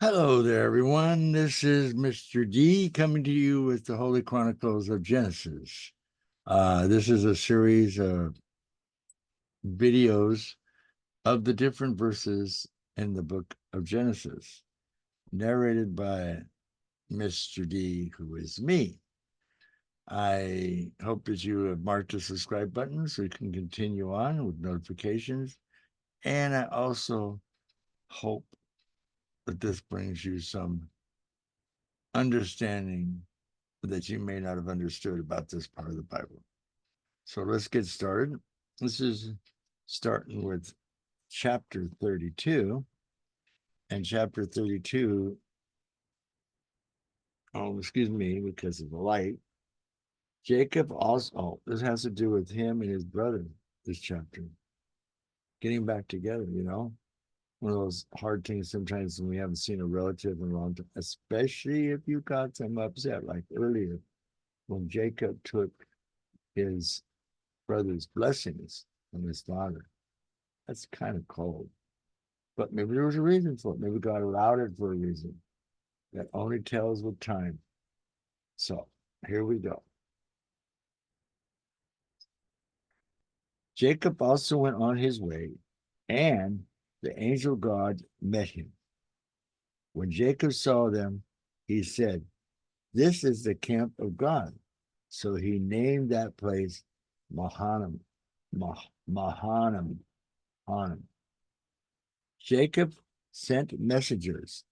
Hello there, everyone. This is Mr. D coming to you with the Holy Chronicles of Genesis. This is a series of videos of the different verses in the book of Genesis, narrated by Mr. D, who is me. I hope that you have marked the subscribe button so you can continue on with notifications. And I also hope that this brings you some understanding that you may not have understood about this part of the Bible. So let's get started. This is starting with chapter 32. And chapter 32, excuse me, because of the light. Jacob also, this has to do with him and his brother, this chapter. Getting back together, one of those hard things sometimes when we haven't seen a relative in a long time, especially if you got them upset, like earlier when Jacob took his brother's blessings from his father. That's kind of cold. But maybe there was a reason for it. Maybe God allowed it for a reason that only tells with time. So here we go. Jacob also went on his way, and the angel of God met him. When Jacob saw them, he said, "This is the camp of God." So he named that place Mahanaim. Mahanaim. Jacob sent messengers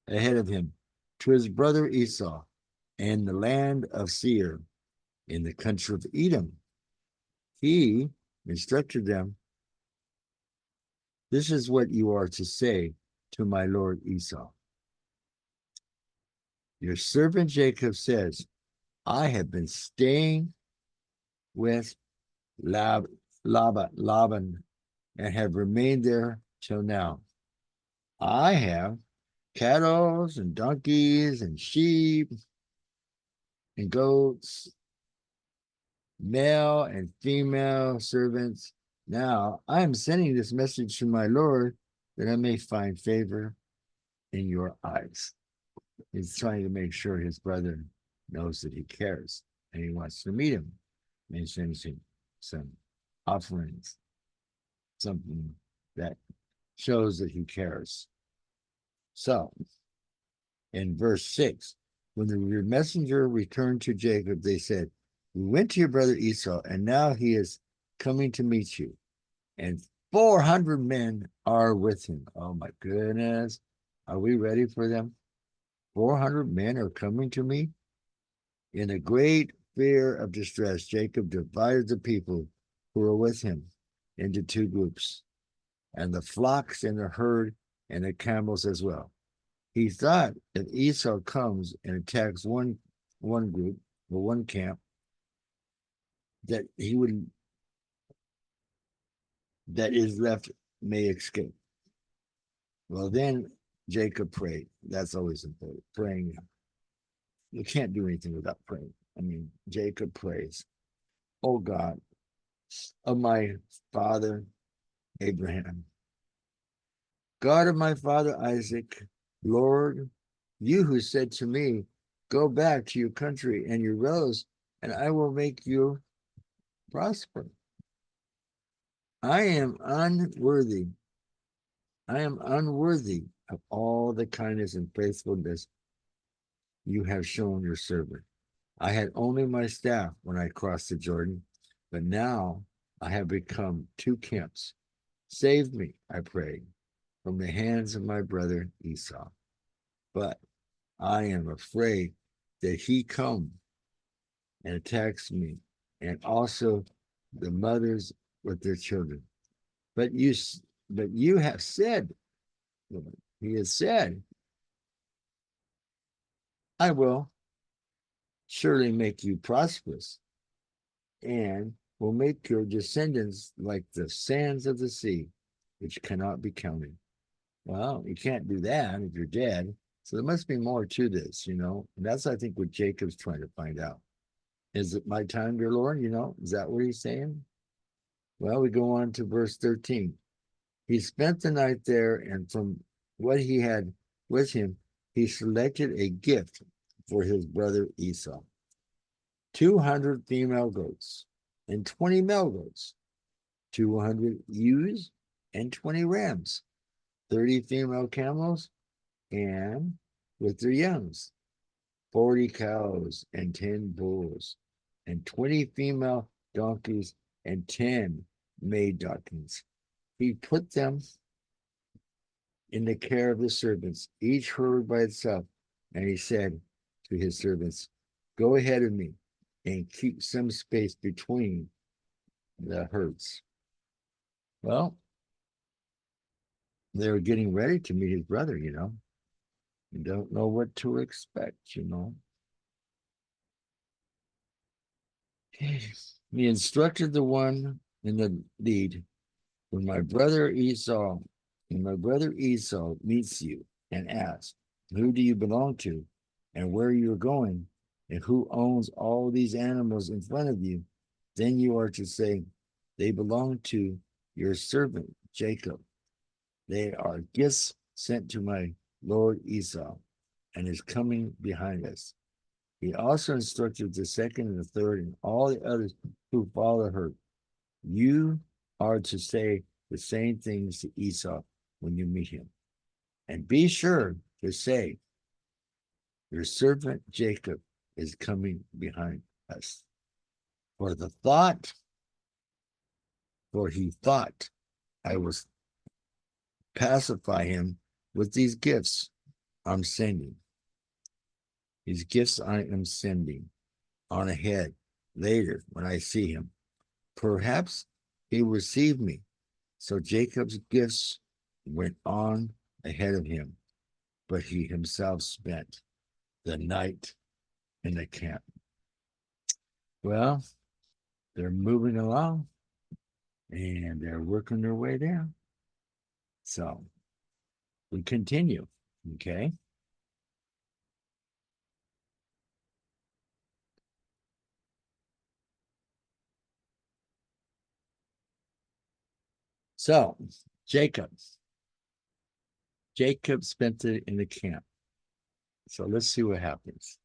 ahead of him to his brother Esau and the land of Seir in the country of Edom. He instructed them, "This is what you are to say to my lord Esau. Your servant Jacob says, I have been staying with Laban and have remained there till now. I have cattle and donkeys and sheep and goats, male and female servants. Now I am sending this message to my Lord that I may find favor in your eyes." He's trying to make sure his brother knows that he cares and he wants to meet him. And he sends him some offerings, something that shows that he cares. So in verse 6, when the messenger returned to Jacob, they said, "We went to your brother Esau, and now he is coming to meet you, and 400 men are with him." Oh my goodness. Are we ready for them? 400 men are coming to me? In a great fear of distress, Jacob divided the people who were with him into two groups, and the flocks and the herd and the camels as well. He thought if Esau comes and attacks one group or one camp, that he would that is left may escape. Well, then Jacob prayed. That's always important. Praying. You can't do anything without praying. I mean, Jacob prays, "Oh God, of my father Abraham, God of my father Isaac, Lord, you who said to me, go back to your country and your relatives, and I will make you prosper. I am unworthy. I am unworthy of all the kindness and faithfulness you have shown your servant. I had only my staff when I crossed the Jordan, but now I have become two camps. Save me, I pray, from the hands of my brother Esau. But I am afraid that he come and attacks me, and also the mothers with their children. But you have said, he has said, I will surely make you prosperous, and will make your descendants like the sands of the sea, which cannot be counted. Well, you can't do that if you're dead. So there must be more to this, And that's, I think, what Jacob's trying to find out. Is it my time, dear Lord? Is that what he's saying? Well, we go on to verse 13. He spent the night there, and from what he had with him, he selected a gift for his brother Esau 200 female goats and 20 male goats, 200 ewes and 20 rams, 30 female camels, and with their youngs, 40 cows and 10 bulls, and 20 female donkeys and 10 maid donkeys. He put them in the care of the servants, each herd by itself. And he said to his servants, go ahead of me and keep some space between the herds. Well, they were getting ready to meet his brother, you know. You don't know what to expect, you know. He instructed the one in the lead, when my brother Esau meets you and asks, who do you belong to and where you're going and who owns all these animals in front of you, then you are to say, they belong to your servant Jacob. They are gifts sent to my lord Esau and is coming behind us. He also instructed the second and the third and all the others who follow her. You are to say the same things to Esau when you meet him. And be sure to say, your servant Jacob is coming behind us. For he thought I will pacify him with these gifts I'm sending. These gifts I am sending on ahead later when I see him. Perhaps he will receive me. So Jacob's gifts went on ahead of him, but he himself spent the night in the camp. Well, they're moving along and they're working their way there. So we continue, okay? So Jacob spent it in the camp. So let's see what happens.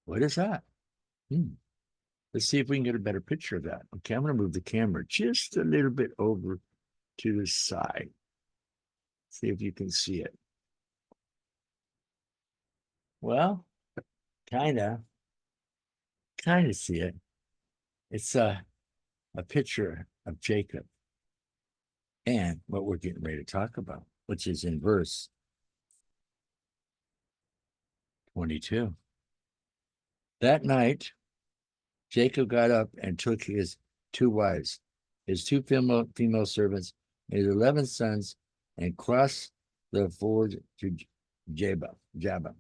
What is that? Let's see if we can get a better picture of that. Okay, I'm going to move the camera just a little bit over to the side. See if you can see it. Well, kind of see it. It's a picture of Jacob and what we're getting ready to talk about, which is in verse 22. That night, Jacob got up and took his 2 wives, his 2 female servants, his 11 sons, and crossed the ford to Jabba.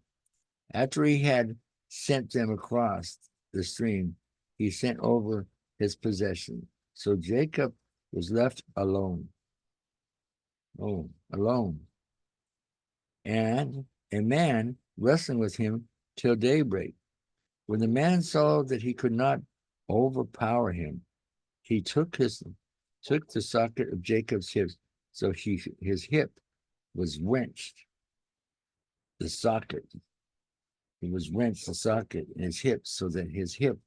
After he had sent them across the stream, he sent over his possession. So Jacob was left alone. Alone. And a man wrestling with him till daybreak. When the man saw that he could not overpower him, he took the socket of Jacob's hips, so his hip was wrenched. The socket. He was wrenched the socket in his hip, so that his hip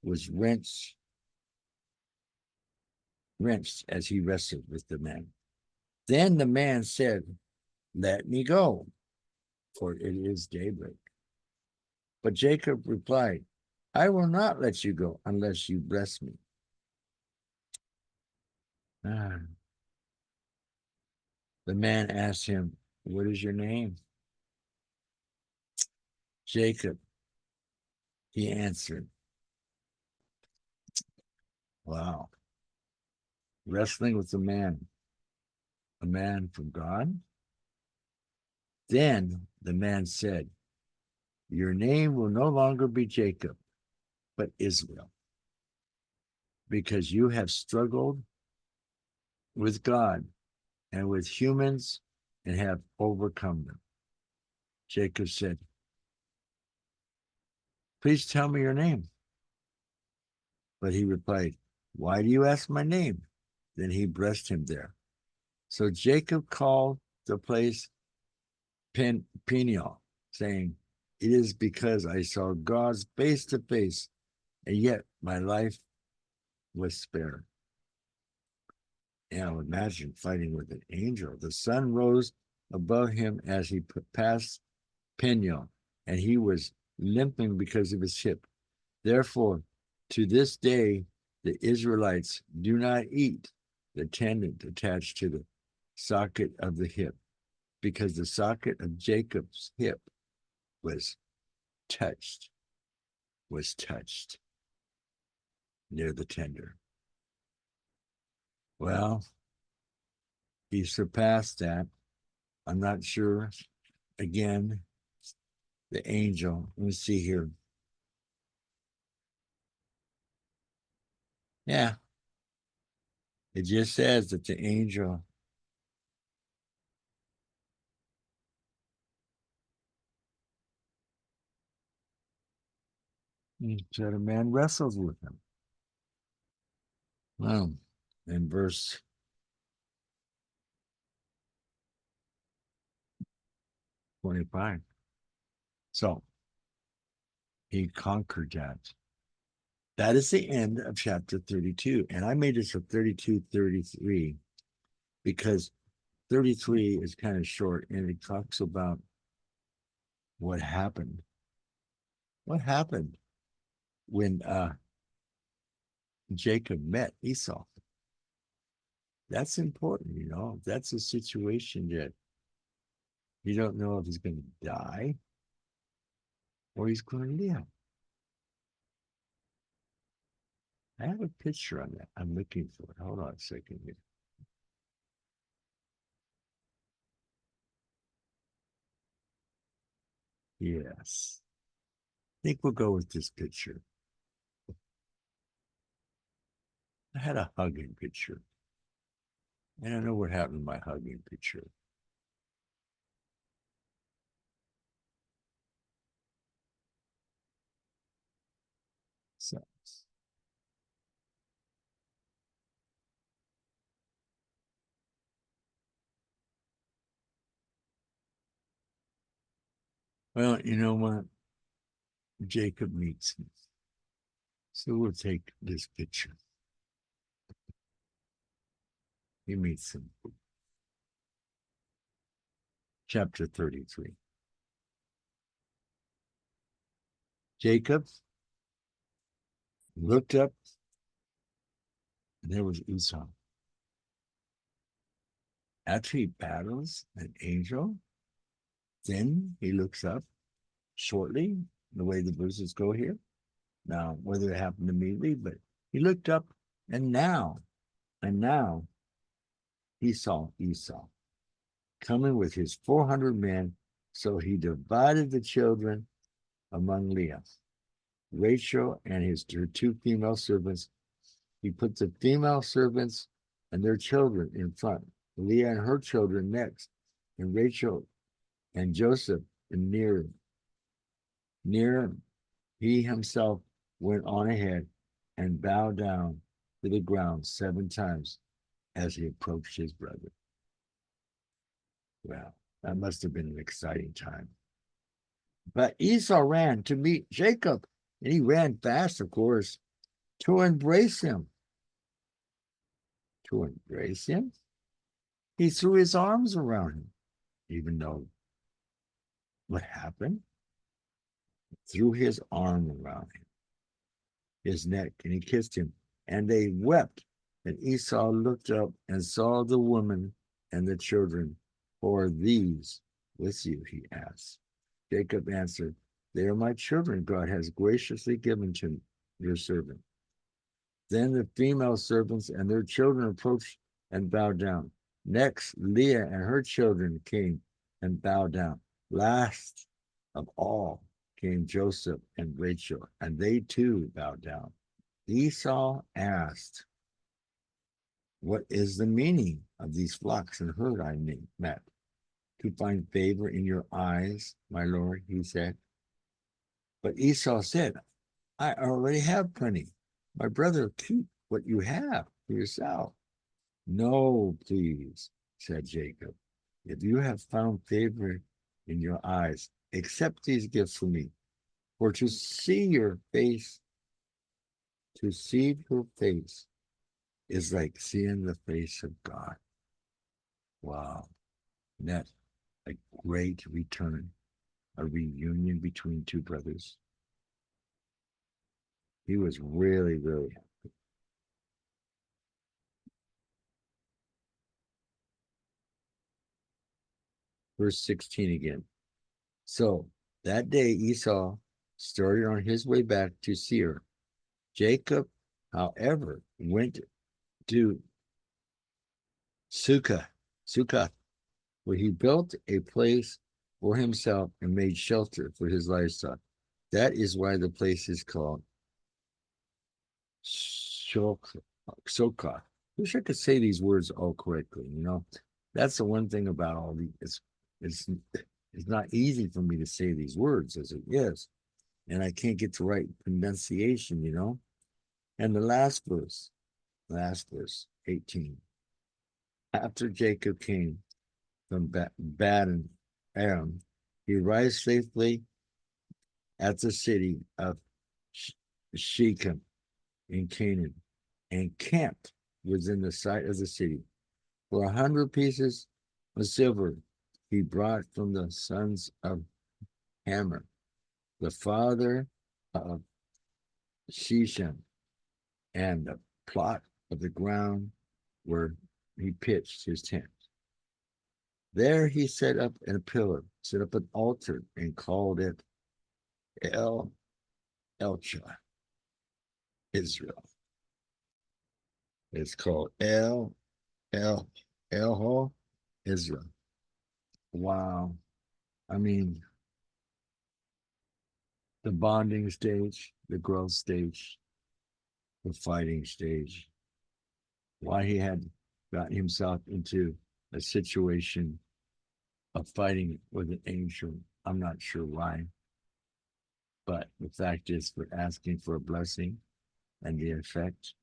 was wrenched as he wrestled with the man. Then the man said, let me go, for it is daybreak. But Jacob replied, I will not let you go unless you bless me. The man asked him, what is your name? Jacob, he answered. Wow. Wrestling with a man from God? Then the man said, your name will no longer be Jacob, but Israel, because you have struggled with God and with humans and have overcome them. Jacob said, please tell me your name. But he replied, "Why do you ask my name?" Then he blessed him there. So Jacob called the place Peniel, saying, "It is because I saw God face to face, and yet my life was spared." Now imagine fighting with an angel. The sun rose above him as he passed Peniel, and he was limping because of his hip. Therefore, to this day, the Israelites do not eat the tendon attached to the socket of the hip, because the socket of Jacob's hip was touched, near the tender. Well, he surpassed that. I'm not sure. Again, the angel. Let me see here. Yeah, it just says that the angel said a man wrestles with him. Well, in verse 25. So he conquered that. That is the end of chapter 32. And I made it to 32, 33, because 33 is kind of short and it talks about what happened. What happened when Jacob met Esau? That's important, you know. That's a situation that you don't know if he's going to die or he's going to live. I have a picture on that. I'm looking for it. Hold on a second here. Yes. I think we'll go with this picture. I had a hugging picture. I don't know what happened to my hugging picture. So, well, you know what? Jacob meets him. So we'll take this picture. He meets him. Chapter 33. Jacob looked up, and there was Esau. After he battles an angel, then he looks up shortly, the way the verses go here. Now, whether it happened immediately, but he looked up, and now he saw Esau coming with his 400 men. So he divided the children among Leah, Rachel, and her two female servants. He put the female servants and their children in front, Leah and her children next, and Rachel and Joseph in near. Near he himself went on ahead and bowed down to the ground 7 times as he approached his brother. Well, that must have been an exciting time. But Esau ran to meet Jacob, and he ran fast, of course, to embrace him. To embrace him? He threw his arms around him, even though what happened? Threw his arm around him, his neck, and he kissed him. And they wept. And Esau looked up and saw the woman and the children. "For these with you?" he asked. Jacob answered, "They are my children. God has graciously given to your servant." Then the female servants and their children approached and bowed down. Next, Leah and her children came and bowed down. Last of all came Joseph and Rachel, and they too bowed down. Esau asked, "What is the meaning of these flocks and herd I met? To find favor in your eyes, my lord," he said. But Esau said, "I already have plenty. My brother, keep what you have for yourself. No, please, said Jacob. If you have found favor in your eyes, accept these gifts from me. For to see your face, to see your face is like seeing the face of God. Wow. And that's a great return, a reunion between two brothers. He was really, really happy. Verse 16 again. So that day Esau started on his way back to Seir. Jacob, however, went to Sukkah, where he built a place for himself and made shelter for his livestock. That is why the place is called Sukkah. Wish I could say these words all correctly. That's the one thing about all these. It's not easy for me to say these words as it is, and I can't get the right pronunciation. And the last verse, 18. After Jacob came from Badan Aram, he arrived safely at the city of Shechem in Canaan and camped within the sight of the city. For 100 pieces of silver he brought from the sons of Hamor, the father of Shechem, and the plot of the ground where he pitched his tent. There he set up a pillar, set up an altar, and called it El Elcha, Israel. It's called El Elho, Israel. Wow. I mean, the bonding stage, the growth stage, the fighting stage, why he had gotten himself into a situation of fighting with an angel. I'm not sure why, but the fact is, we're asking for a blessing and the effect.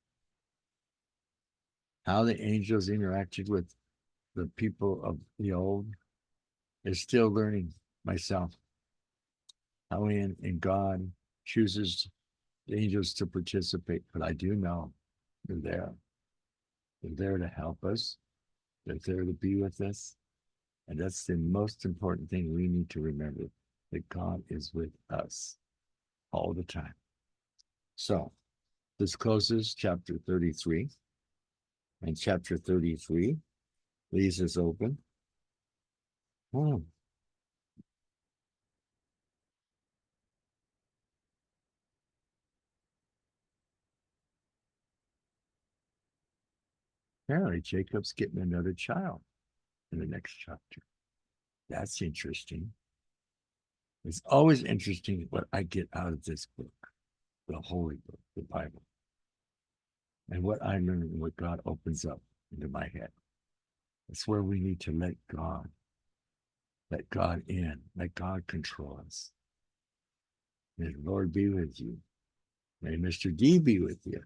How the angels interacted with the people of the old is still learning myself. How in God chooses the angels to participate, but I do know they're there. They're there to help us. They're there to be with us. And that's the most important thing we need to remember, that God is with us all the time. So this closes chapter 33. And chapter 33 leaves us open. Apparently, Jacob's getting another child in the next chapter. That's interesting. It's always interesting what I get out of this book, the Holy Book, the Bible, and what I learn and what God opens up into my head. It's where we need to let God in, let God control us. May the Lord be with you. May Mr. D be with you.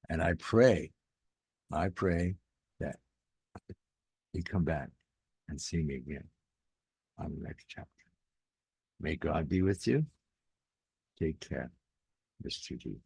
And I pray that you come back and see me again on the next chapter. May God be with you. Take care, Mr. D.